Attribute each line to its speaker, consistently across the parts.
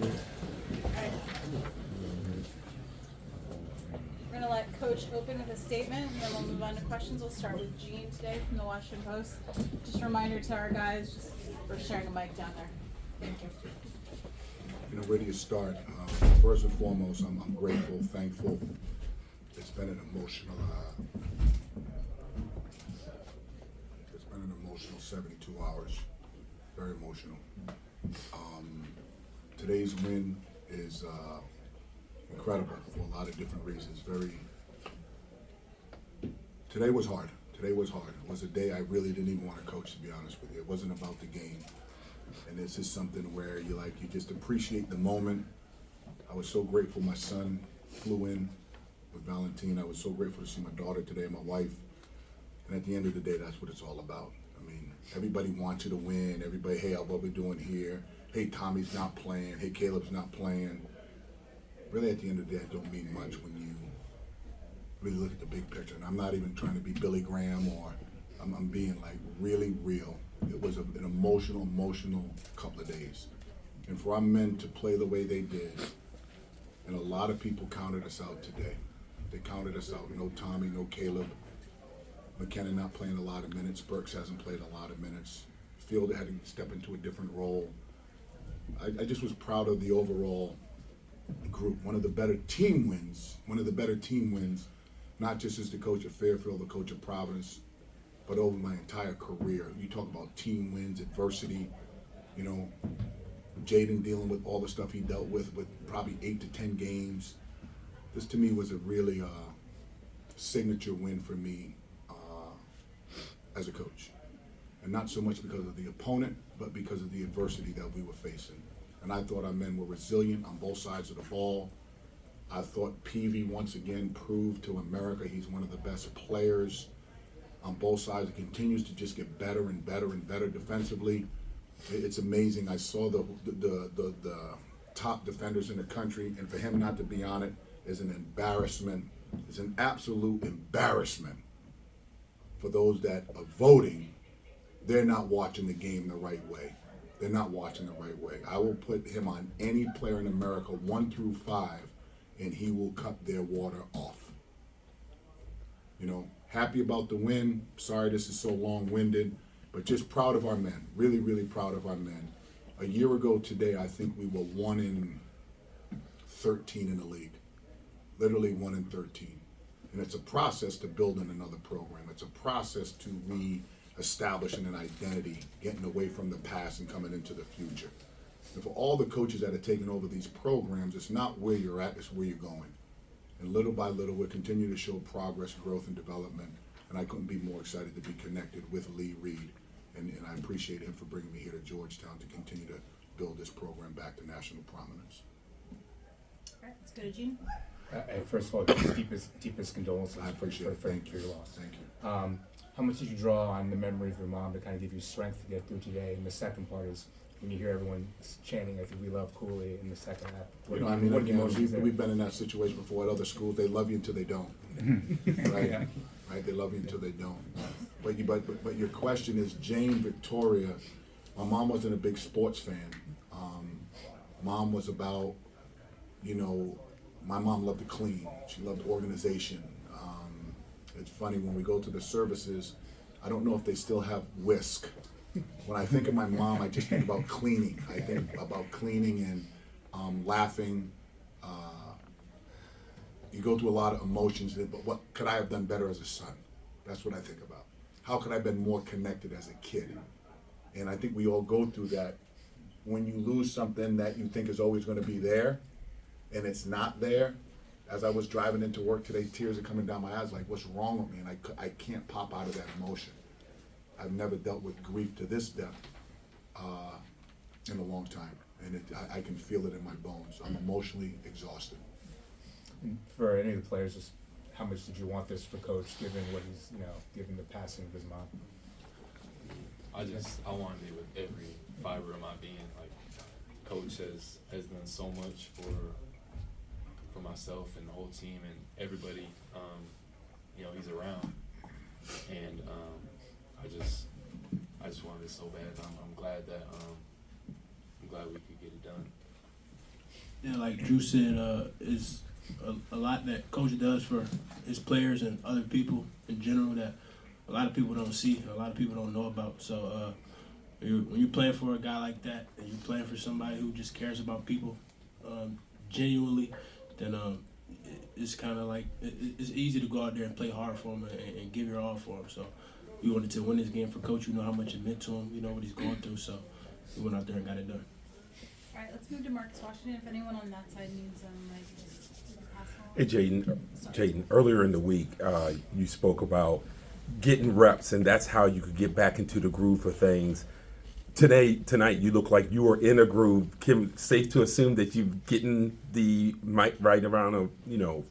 Speaker 1: We're going to let Coach open with a statement, and then we'll move on to questions. We'll start with Gene today from the Washington Post. Just a reminder to our guys, just we're sharing a mic down there. Thank you.
Speaker 2: Where do you start? First and foremost, I'm grateful, thankful. It's been an emotional 72 hours. Very emotional. Today's win is incredible for a lot of different reasons. Today was hard. It was a day I really didn't even want to coach, to be honest with you. It wasn't about the game. And it's just something where you just appreciate the moment. I was so grateful my son flew in with Valentine. I was so grateful to see my daughter today, my wife. And at the end of the day, that's what it's all about. I mean, everybody wants you to win. Everybody, hey, what we're doing here. Hey, Tommy's not playing. Hey, Caleb's not playing. Really, at the end of the day, it don't mean much when you really look at the big picture. And I'm not even trying to be Billy Graham, or I'm being really real. It was an emotional couple of days. And for our men to play the way they did, and a lot of people counted us out today. They counted us out. No Tommy, no Caleb. McKenna not playing a lot of minutes. Burks hasn't played a lot of minutes. Fielder had to step into a different role. I just was proud of the overall group. One of the better team wins, not just as the coach of Fairfield, the coach of Providence, but over my entire career. You talk about team wins, adversity, Jayden dealing with all the stuff he dealt with probably 8 to 10 games. This to me was a really signature win for me as a coach. And not so much because of the opponent, but because of the adversity that we were facing. And I thought our men were resilient on both sides of the ball. I thought Peavy once again proved to America he's one of the best players on both sides. It continues to just get better and better defensively. It's amazing. I saw the top defenders in the country, and for him not to be on it is an embarrassment. It's an absolute embarrassment for those that are voting. They're not watching the game the right way. I will put him on any player in America 1 through 5, and he will cut their water off. Happy about the win. Sorry this is so long-winded, but just proud of our men. Really proud of our men. A year ago today, I think we were 1 in 13 in the league. Literally 1 in 13. And it's a process to building another program. It's a process to re-establishing an identity, getting away from the past and coming into the future. And for all the coaches that are taking over these programs, it's not where you're at, it's where you're going. And little by little, we'll continue to show progress, growth, and development. And I couldn't be more excited to be connected with Lee Reed. And I appreciate him for bringing me here to Georgetown to continue to build this program back to national prominence.
Speaker 1: All right, let's go to Gene.
Speaker 3: First of all, deepest condolences.
Speaker 2: I appreciate it.
Speaker 3: For your loss.
Speaker 2: Thank you.
Speaker 3: How much did you draw on the memory of your mom to kind of give you strength to get through today? And the second part is when you hear everyone chanting, I think we love Cooley in the second half.
Speaker 2: We've been in that situation before at other schools. They love you until they don't. Right?
Speaker 3: Yeah.
Speaker 2: Right? They love you until they don't. But your question is, Jane Victoria, my mom wasn't a big sports fan. Mom was about, my mom loved to clean. She loved organization. It's funny, when we go to the services, I don't know if they still have whisk. When I think of my mom, I just think about cleaning. I think about cleaning and laughing. You go through a lot of emotions, but what could I have done better as a son? That's what I think about. How could I have been more connected as a kid? And I think we all go through that. When you lose something that you think is always going to be there, and it's not there. As I was driving into work today, tears are coming down my eyes, like, what's wrong with me? And I can't pop out of that emotion. I've never dealt with grief to this depth in a long time. And I can feel it in my bones. I'm emotionally exhausted.
Speaker 3: And for any of the players, just how much did you want this for Coach, given what he's, given the passing of his mom?
Speaker 4: I wanted it with every fiber of my being. Like, Coach has done so much for myself and the whole team and everybody, he's around. And I just wanted it so bad. I'm glad we could get it done.
Speaker 5: Yeah, like Drew said, is a lot that coach does for his players and other people in general that a lot of people don't see, a lot of people don't know about. So when you're playing for a guy like that, and you're playing for somebody who just cares about people genuinely, then it's kind of like it's easy to go out there and play hard for him and give your all for him. So we wanted to win this game for coach. You know how much it meant to him. You know what he's going through. So we went out there and got it done.
Speaker 1: All right, let's move to Marcus Washington. If anyone on that side needs like pass on.
Speaker 6: Hey, Jayden, earlier in the week, you spoke about getting reps, and that's how you could get back into the groove of things. Tonight, you look like you are in a groove. Kim, safe to assume that you're getting the mic right around of,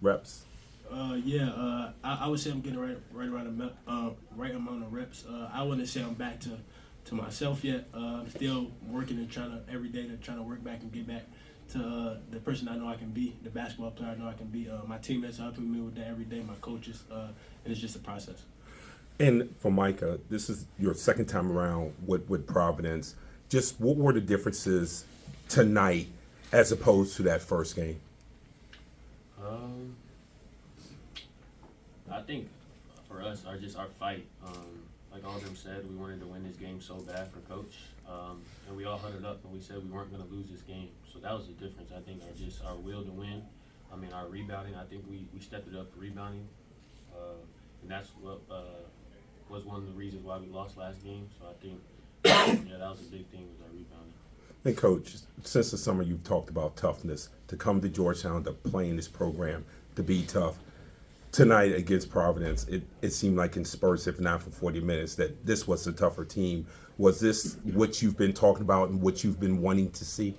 Speaker 6: reps.
Speaker 5: I would say I'm getting right around the right amount of reps. I wouldn't say I'm back to myself yet. I'm still working and every day to work back and get back to the person I know I can be, the basketball player I know I can be. My teammates are helping me with that every day, my coaches, and it's just a process.
Speaker 6: And for Micah, this is your second time around with Providence. Just what were the differences tonight as opposed to that first game?
Speaker 7: I think for us, our fight. Like all of them said, we wanted to win this game so bad for coach, and we all huddled up and we said we weren't going to lose this game. So that was the difference. I think our will to win. I mean, our rebounding. I think we stepped it up rebounding, and that's what was one of the reasons why we lost last game. So I think that was a big thing was our rebounding.
Speaker 6: And Coach, since the summer you've talked about toughness, to come to Georgetown, to play in this program, to be tough. Tonight against Providence, it seemed like in spurts, if not for 40 minutes, that this was a tougher team. Was this what you've been talking about and what you've been wanting to see?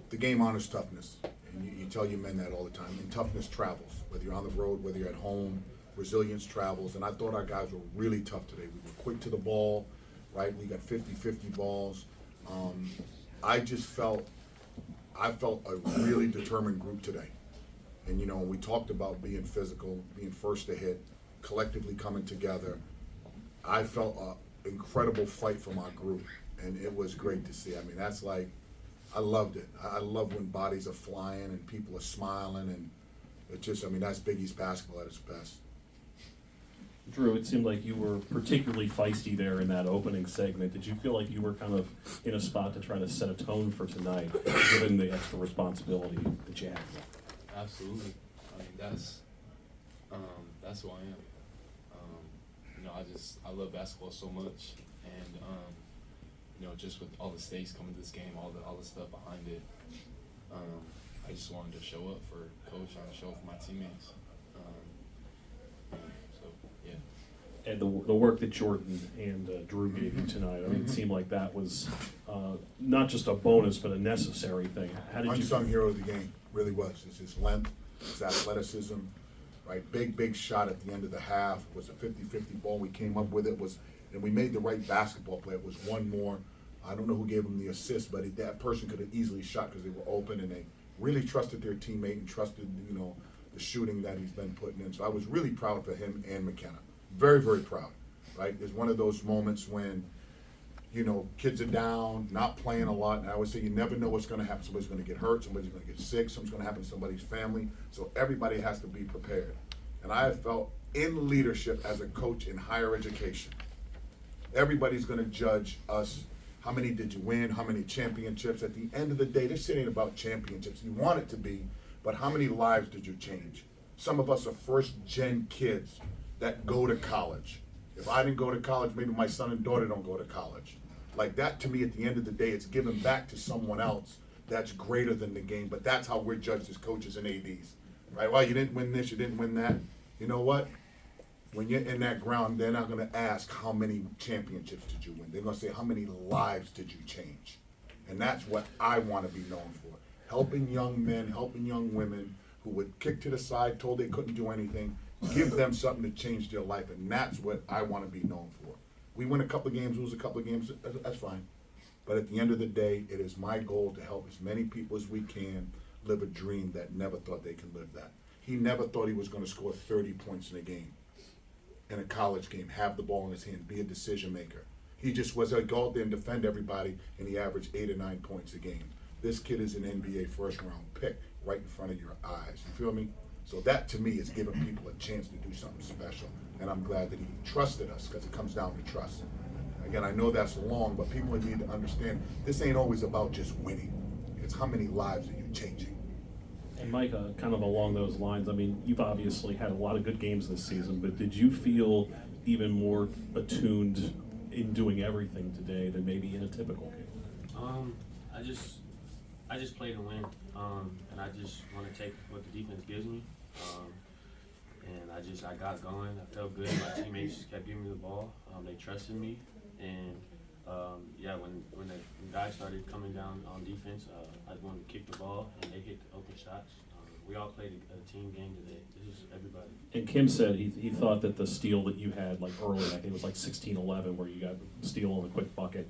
Speaker 2: The game honors toughness, and you tell your men that all the time. And toughness travels, whether you're on the road, whether you're at home. Resilience travels, and I thought our guys were really tough today. We were quick to the ball, right? We got 50-50 balls. I felt a really determined group today. And, we talked about being physical, being first to hit, collectively coming together. I felt an incredible fight from our group, and it was great to see. I mean, I loved it. I love when bodies are flying and people are smiling, and that's Big East basketball at its best.
Speaker 8: Drew, it seemed like you were particularly feisty there in that opening segment. Did you feel like you were kind of in a spot to try to set a tone for tonight, given the extra responsibility that you had?
Speaker 4: Absolutely. I mean, that's who I am. I love basketball so much, and just with all the stakes coming to this game, all the stuff behind it, I just wanted to show up for coach, trying to show up for my teammates.
Speaker 8: And the work that Jordan and Drew gave you tonight, I mean, it seemed like that was not just a bonus, but a necessary thing. How did
Speaker 2: Unsung hero of the game, really was. It's his length, his athleticism, right? Big shot at the end of the half. It was a 50-50 ball. We came up with it, and we made the right basketball play. It was one more. I don't know who gave him the assist, but that person could have easily shot because they were open, and they really trusted their teammate and trusted, the shooting that he's been putting in. So I was really proud for him and McKenna. Very, very proud, right? There's one of those moments when, kids are down, not playing a lot, and I always say you never know what's going to happen. Somebody's going to get hurt, somebody's going to get sick, something's going to happen to somebody's family, so everybody has to be prepared. And I have felt in leadership as a coach in higher education, everybody's going to judge us. How many did you win? How many championships? At the end of the day, this ain't about championships. You want it to be, but how many lives did you change? Some of us are first-gen kids that go to college. If I didn't go to college, maybe my son and daughter don't go to college. Like that, to me, at the end of the day, it's giving back to someone else that's greater than the game. But that's how we're judged as coaches and ADs, right? Well, you didn't win this, you didn't win that. You know what? When you're in that ground, they're not going to ask how many championships did you win. They're going to say how many lives did you change. And that's what I want to be known for. Helping young men, helping young women who would kick to the side, told they couldn't do anything, give them something to change their life, and that's what I want to be known for. We win a couple of games, lose a couple of games, that's fine. But at the end of the day, it is my goal to help as many people as we can live a dream that never thought they could live that. He never thought he was going to score 30 points in a game, in a college game, have the ball in his hand, be a decision maker. He just was like, go out there and defend everybody, and he averaged 8 or 9 points a game. this kid is an NBA first-round pick right in front of your eyes. You feel me? So that, to me, is giving people a chance to do something special. And I'm glad that he trusted us, because it comes down to trust. Again, I know that's long, but people need to understand this ain't always about just winning. It's how many lives are you changing.
Speaker 8: And Micah, kind of along those lines, I mean, you've obviously had a lot of good games this season, but did you feel even more attuned in doing everything today than maybe in a typical game?
Speaker 7: I just play to win, and I just want to take what the defense gives me, and I got going. I felt good. My teammates kept giving me the ball. They trusted me, and when the guys started coming down on defense, I wanted to kick the ball, and they hit the open shots. We all played a team game today. This is everybody.
Speaker 8: And Kim said he thought that the steal that you had like early, I think it was like 16-11, where you got the steal and a quick bucket,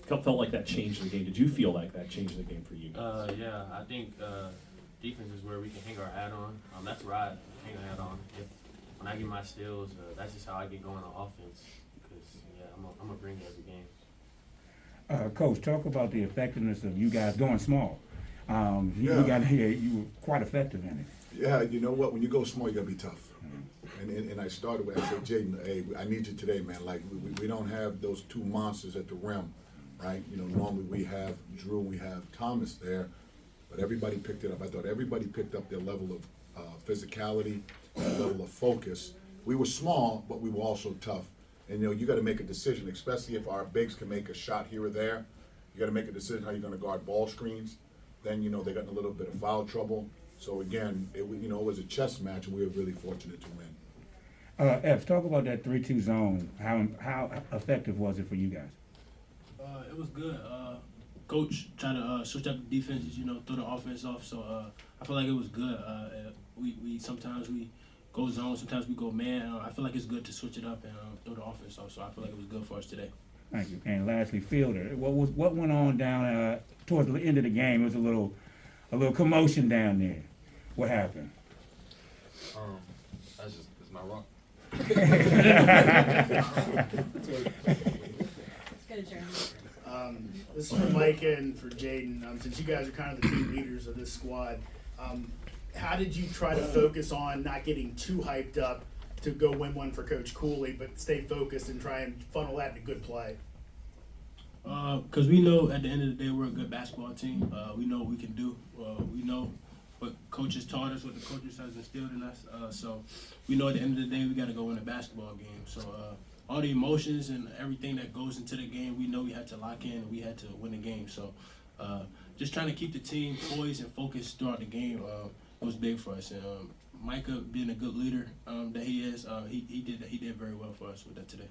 Speaker 8: felt like that changed the game. Did you feel like that changed the game for you guys?
Speaker 7: Yeah, I think defense is where we can hang our hat on. That's where I hang our hat on. When I get my steals, that's just how I get going on offense. Because I'm gonna bring it every game.
Speaker 9: Coach, talk about the effectiveness of you guys going small. You were quite effective in it.
Speaker 2: Yeah, you know what? When you go small, you gotta be tough. And I started with, I said, Jayden, hey, I need you today, man. Like, we don't have those two monsters at the rim, right? You know, normally we have Drew, we have Thomas there, but everybody picked it up. I thought everybody picked up their level of physicality, their level of focus. We were small, but we were also tough. And, you know, you got to make a decision, especially if our bigs can make a shot here or there. You got to make a decision how you're going to guard ball screens. Then, you know, they got in a little bit of foul trouble. So, again, it was a chess match, and we were really fortunate to win.
Speaker 9: Epps, talk about that 3-2 zone. How effective was it for you guys?
Speaker 5: It was good. Coach tried to switch up the defenses, throw the offense off. So I feel like it was good. We sometimes we go zone, sometimes we go man. I feel like it's good to switch it up and throw the offense off. So I feel like it was good for us today.
Speaker 9: Thank you. And lastly, Fielder, what went on down towards the end of the game? It was a little commotion down there. What happened?
Speaker 4: That's my rock.
Speaker 1: Let's go to Jeremy.
Speaker 10: This is for Micah and for Jayden. Since you guys are kind of the team leaders of this squad, how did you try to focus on not getting too hyped up to go win one for Coach Cooley, but stay focused and try and funnel that into good play?
Speaker 5: Because we know at the end of the day we're a good basketball team. We know what we can do. We know what coaches taught us, what the coaches has instilled in us. So we know at the end of the day we got to go win a basketball game. So all the emotions and everything that goes into the game, we know we had to lock in and we had to win the game. So just trying to keep the team poised and focused throughout the game was big for us. And Micah, being a good leader that he is, he did very well for us with that today.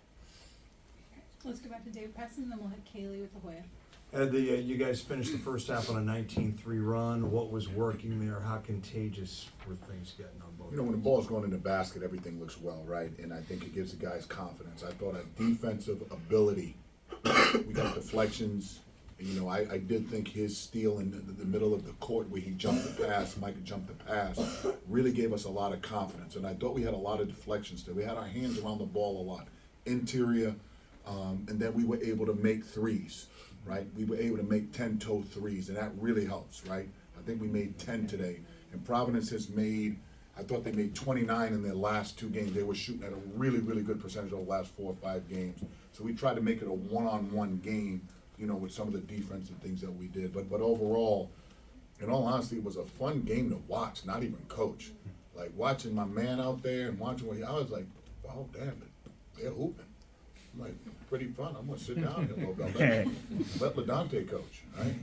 Speaker 1: Let's go back to Dave Preston, then we'll hit Kaylee with the Hoya.
Speaker 11: You guys finished the first half on a 19-3 run. What was working there? How contagious were things getting on both?
Speaker 2: You know, when the ball's going in the basket, everything looks well, right? And I think it gives the guys confidence. I thought our defensive ability, we got deflections. You know, I did think his steal in the middle of the court where he jumped the pass, Micah jumped the pass, really gave us a lot of confidence. And I thought we had a lot of deflections there. We had our hands around the ball a lot. Interior, and then we were able to make threes. Right, we were able to make 10-toe threes, and that really helps, right? I think we made 10 today, and Providence has made, I thought they made 29 in their last two games. They were shooting at a really, really good percentage over the last 4 or 5 games. So we tried to make it a one-on-one game, you know, with some of the defensive things that we did. But overall, in all honesty, it was a fun game to watch, not even coach. Like watching my man out there and watching I was like, oh damn, they're hooping. I'm like, pretty fun. I'm gonna sit down here a little bit. Let LaDante coach. Right?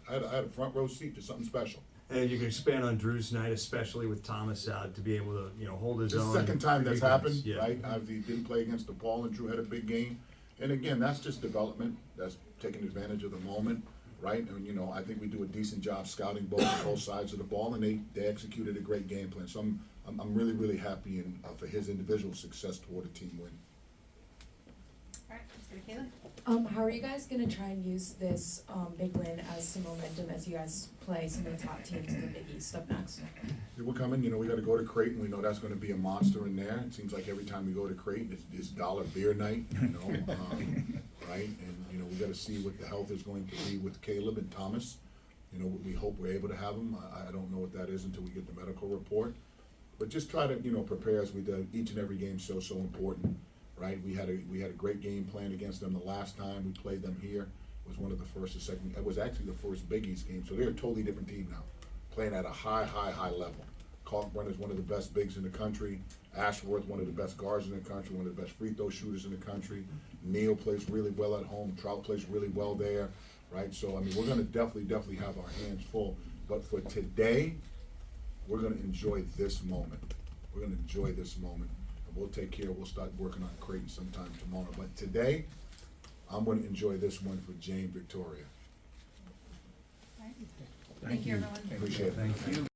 Speaker 2: I had a front row seat to something special.
Speaker 11: And you can expand on Drew's night, especially with Thomas out, to be able to hold his
Speaker 2: It's
Speaker 11: own.
Speaker 2: the second time that's happened,
Speaker 11: Yeah.
Speaker 2: right? Obviously, he didn't play against DePaul, and Drew had a big game. And again, that's just development. That's taking advantage of the moment, right? And you know, I think we do a decent job scouting both sides of the ball, and they executed a great game plan. So I'm really, really happy for his individual success toward a team win.
Speaker 1: All right, let's go to Kaylee.
Speaker 12: How are you guys gonna try and use this big win as some momentum as you guys play some of the top teams in the Big East up next?
Speaker 2: Yeah, we're coming, we got to go to Creighton. We know that's going to be a monster in there. It seems like every time we go to Creighton, it's dollar beer night, right? And, we got to see what the health is going to be with Caleb and Thomas. We hope we're able to have them. I don't know what that is until we get the medical report. But just try to, prepare as we do. Each and every game is so important, right? We had a great game plan against them the last time we played them here. It was one of the first or second. It was actually the first Big East game. So they're a totally different team now, playing at a high level. Kalkbrenner is one of the best bigs in the country. Ashworth, one of the best guards in the country, one of the best free throw shooters in the country. Neal plays really well at home. Trout plays really well there, right? So, we're going to definitely have our hands full. But for today, we're going to enjoy this moment. We're going to enjoy this moment. And we'll take care. We'll start working on Creighton sometime tomorrow. But today, I'm going to enjoy this one for Jane Victoria.
Speaker 1: All right. Thank you, everyone.
Speaker 2: Appreciate it.
Speaker 11: Thank you.